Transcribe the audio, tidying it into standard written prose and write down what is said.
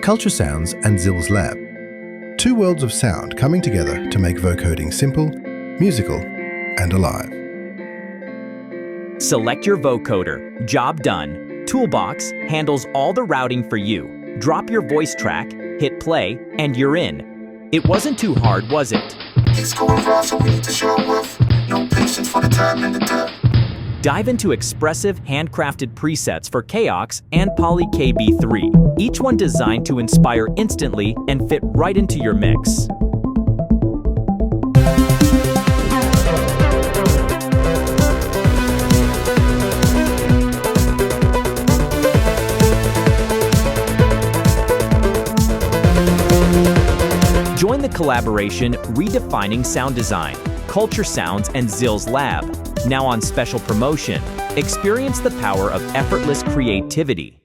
Kulture Sounds and Xils Lab. Two worlds of sound coming together to make vocoding simple, musical, and alive. Select your vocoder. Job done. Toolbox handles all the routing for you. Drop your voice track, hit play, and you're in. It wasn't too hard, was it? It's going wrong, so we need to show off. No patience for the time and the dirt. Dive into expressive, handcrafted presets for Kaox and PolyKB III, each one designed to inspire instantly and fit right into your mix. Join the collaboration Redefining Sound Design, Kulture Sounds and Xils Lab. Now on special promotion, experience the power of effortless creativity.